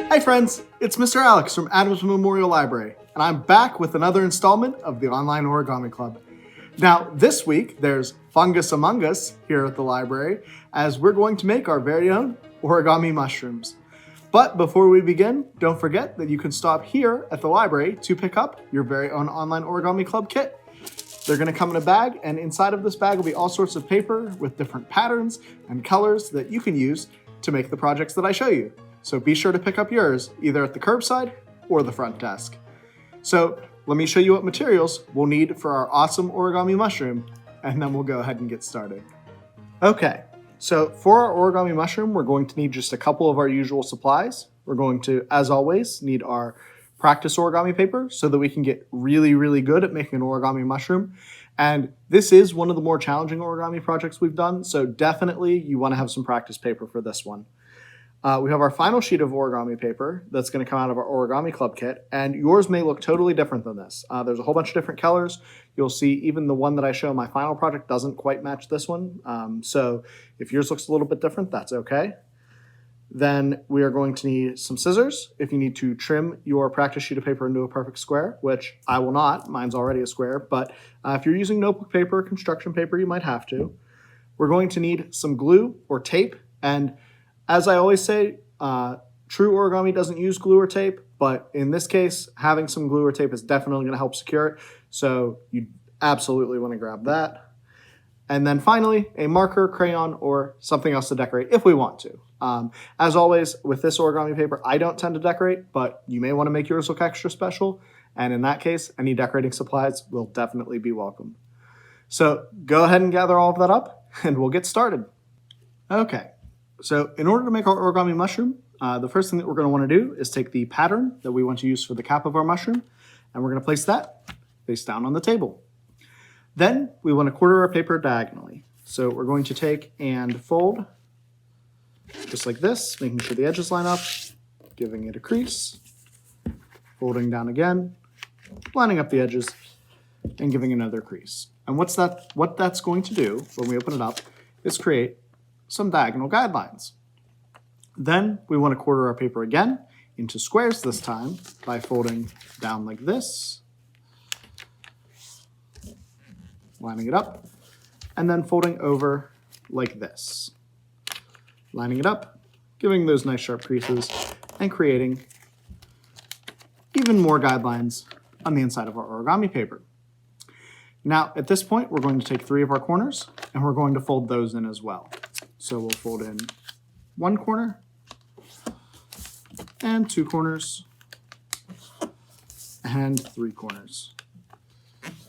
Hi friends, it's Mr. Alex from Adams Memorial Library, and I'm back with another installment of the Online Origami Club. Now, this week, there's fungus among us here at the library, as we're going to make our very own origami mushrooms. But before we begin, don't forget that you can stop here at the library to pick up your very own Online Origami Club kit. They're going to come in a bag, and inside of this bag will be all sorts of paper with different patterns and colors that you can use to make the projects that I show you. So be sure to pick up yours either at the curbside or the front desk. So let me show you what materials we'll need for our awesome origami mushroom, and then we'll go ahead and get started. Okay, so for our origami mushroom, we're going to need just a couple of our usual supplies. We're going to, as always, need our practice origami paper so that we can get really, really good at making an origami mushroom. And this is one of the more challenging origami projects we've done, so definitely you want to have some practice paper for this one. We have our final sheet of origami paper that's going to come out of our Origami Club kit, and yours may look totally different than this. There's a whole bunch of different colors. You'll see even the one that I show in my final project doesn't quite match this one. So if yours looks a little bit different, that's okay. Then we are going to need some scissors if you need to trim your practice sheet of paper into a perfect square, which I will not. Mine's already a square, but if you're using notebook paper, construction paper, you might have to. We're going to need some glue or tape, and as I always say, true origami doesn't use glue or tape, but in this case, having some glue or tape is definitely going to help secure it, so you absolutely want to grab that. And then finally, a marker, crayon, or something else to decorate if we want to. As always, with this origami paper, I don't tend to decorate, but you may want to make yours look extra special, and in that case, any decorating supplies will definitely be welcome. So go ahead and gather all of that up, and we'll get started. Okay. So in order to make our origami mushroom, the first thing that we're going to want to do is take the pattern that we want to use for the cap of our mushroom, and we're going to place that face down on the table. Then we want to quarter our paper diagonally. So we're going to take and fold just like this, making sure the edges line up, giving it a crease, folding down again, lining up the edges, and giving another crease. And what that's going to do when we open it up is create some diagonal guidelines. Then we want to quarter our paper again into squares this time by folding down like this, lining it up, and then folding over like this, lining it up, giving those nice sharp creases, and creating even more guidelines on the inside of our origami paper. Now, at this point, we're going to take 3 of our corners, and we're going to fold those in as well. So we'll fold in 1 corner and 2 corners and 3 corners.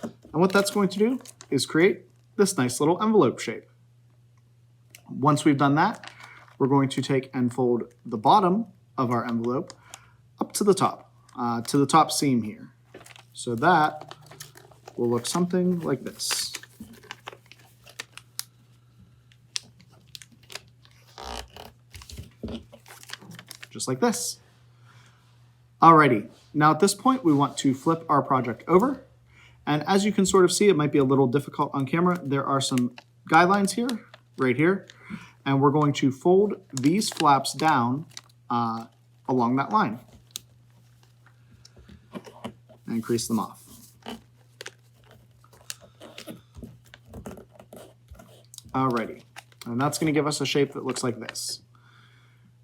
And what that's going to do is create this nice little envelope shape. Once we've done that, we're going to take and fold the bottom of our envelope up to the top seam here. So that will look something like this. Just like this. Alrighty, now at this point we want to flip our project over, and as you can sort of see, it might be a little difficult on camera, there are some guidelines here, right here, and we're going to fold these flaps down along that line and crease them off. Alrighty, and that's going to give us a shape that looks like this.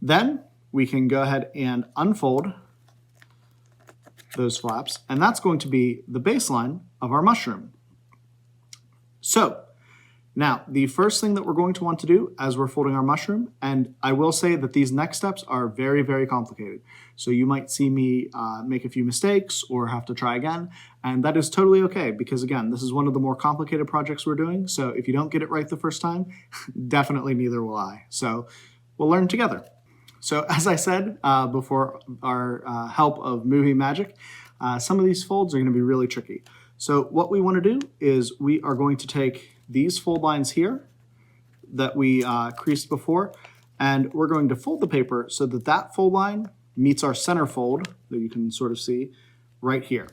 Then we can go ahead and unfold those flaps, and that's going to be the baseline of our mushroom. So now the first thing that we're going to want to do as we're folding our mushroom, and I will say that these next steps are very, very complicated. So you might see me make a few mistakes or have to try again, and that is totally okay because again, this is one of the more complicated projects we're doing. So if you don't get it right the first time, definitely neither will I. So we'll learn together. So as I said before our help of movie magic, some of these folds are going to be really tricky. So what we want to do is we are going to take these fold lines here that we creased before, and we're going to fold the paper so that that fold line meets our center fold that you can sort of see right here.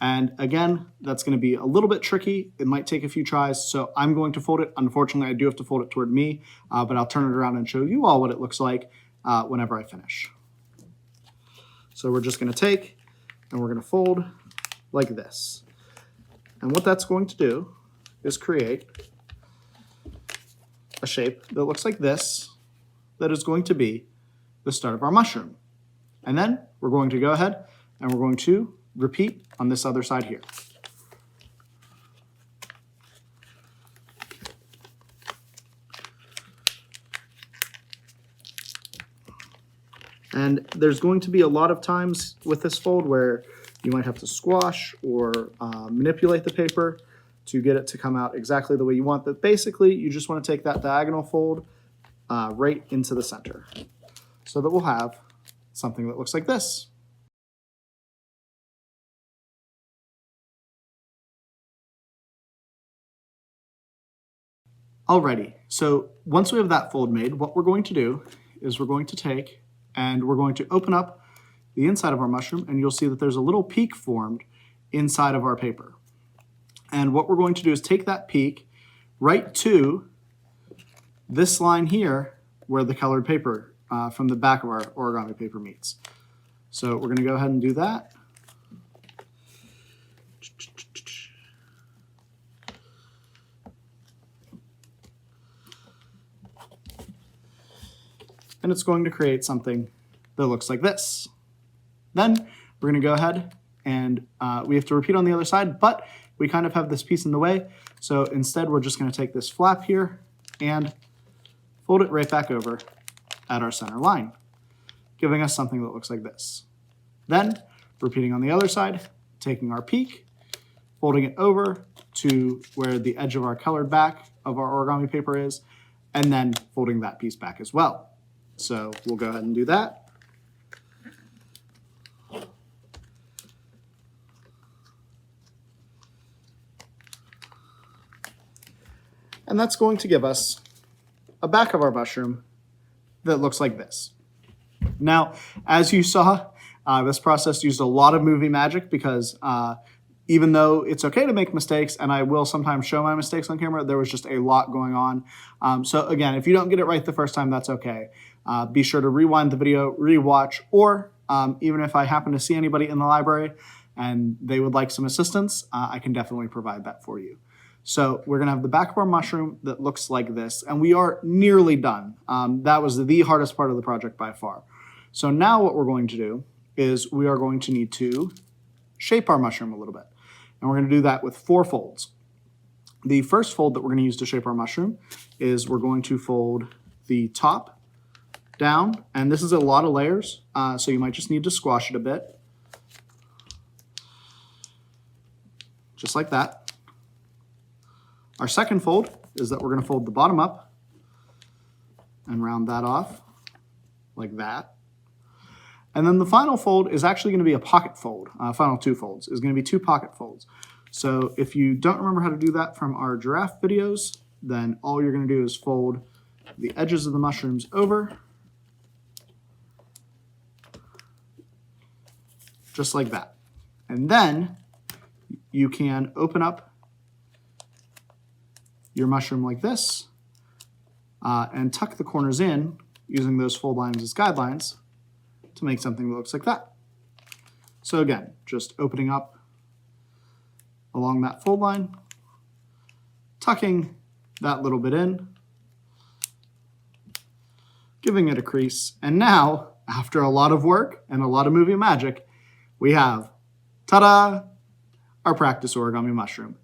And again, that's going to be a little bit tricky. It might take a few tries, so I'm going to fold it. Unfortunately, I do have to fold it toward me, but I'll turn it around and show you all what it looks like whenever I finish. So we're just going to take and we're going to fold like this. And what that's going to do is create a shape that looks like this, that is going to be the start of our mushroom. And then we're going to go ahead and we're going to repeat on this other side here. And there's going to be a lot of times with this fold where you might have to squash or manipulate the paper to get it to come out exactly the way you want. But basically, you just want to take that diagonal fold right into the center so that we'll have something that looks like this. Alrighty, so once we have that fold made, what we're going to do is we're going to take and we're going to open up the inside of our mushroom, and you'll see that there's a little peak formed inside of our paper. And what we're going to do is take that peak right to this line here where the colored paper from the back of our origami paper meets. So we're going to go ahead and do that. And it's going to create something that looks like this. Then we're going to go ahead and we have to repeat on the other side, but we kind of have this piece in the way. So instead, we're just going to take this flap here and fold it right back over at our center line, giving us something that looks like this. Then repeating on the other side, taking our peak, folding it over to where the edge of our colored back of our origami paper is, and then folding that piece back as well. So we'll go ahead and do that. And that's going to give us a back of our mushroom that looks like this. Now, as you saw, this process used a lot of movie magic because even though it's okay to make mistakes, and I will sometimes show my mistakes on camera, there was just a lot going on. So again, if you don't get it right the first time, that's okay. Be sure to rewind the video, rewatch, or even if I happen to see anybody in the library and they would like some assistance, I can definitely provide that for you. So we're gonna have the back of our mushroom that looks like this, and we are nearly done. That was the hardest part of the project by far. So now what we're going to do is we are going to need to shape our mushroom a little bit. And we're gonna do that with 4 folds. The first fold that we're gonna use to shape our mushroom is we're going to fold the top down, and this is a lot of layers, so you might just need to squash it a bit. Just like that. Our second fold is that we're going to fold the bottom up and round that off like that. And then the final fold is actually going to be a pocket fold. Final 2 folds is going to be 2 pocket folds. So if you don't remember how to do that from our giraffe videos, then all you're going to do is fold the edges of the mushrooms over, just like that. And then you can open up your mushroom like this and tuck the corners in using those fold lines as guidelines to make something that looks like that. So again, just opening up along that fold line, tucking that little bit in, giving it a crease, and now, after a lot of work and a lot of movie magic, we have, ta-da, our practice origami mushroom.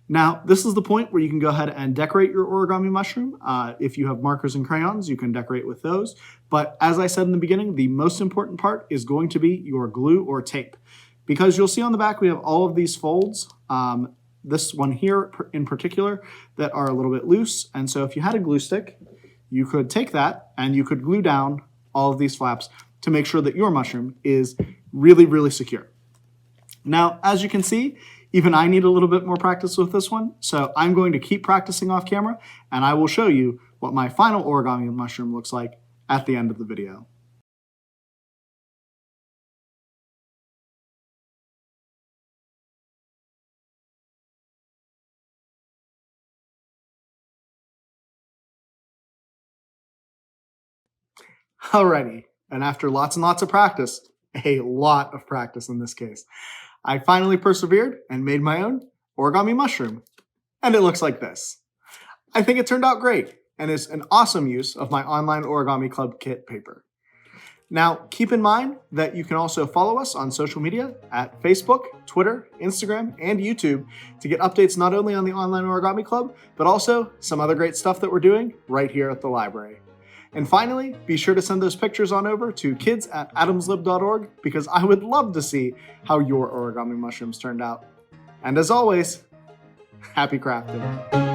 Now, this is the point where you can go ahead and decorate your origami mushroom. If you have markers and crayons, you can decorate with those. But as I said in the beginning, the most important part is going to be your glue or tape. Because you'll see on the back, we have all of these folds, this one here in particular, that are a little bit loose. And so if you had a glue stick, you could take that and you could glue down all of these flaps to make sure that your mushroom is really, really secure. Now, as you can see, even I need a little bit more practice with this one, so I'm going to keep practicing off camera, and I will show you what my final origami mushroom looks like at the end of the video. Alrighty, and after lots and lots of practice, a lot of practice in this case, I finally persevered and made my own origami mushroom. And it looks like this. I think it turned out great and is an awesome use of my Online Origami Club kit paper. Now, keep in mind that you can also follow us on social media at Facebook, Twitter, Instagram, and YouTube to get updates not only on the Online Origami Club, but also some other great stuff that we're doing right here at the library. And finally, be sure to send those pictures on over to kids@adamslib.org because I would love to see how your origami mushrooms turned out. And as always, happy crafting.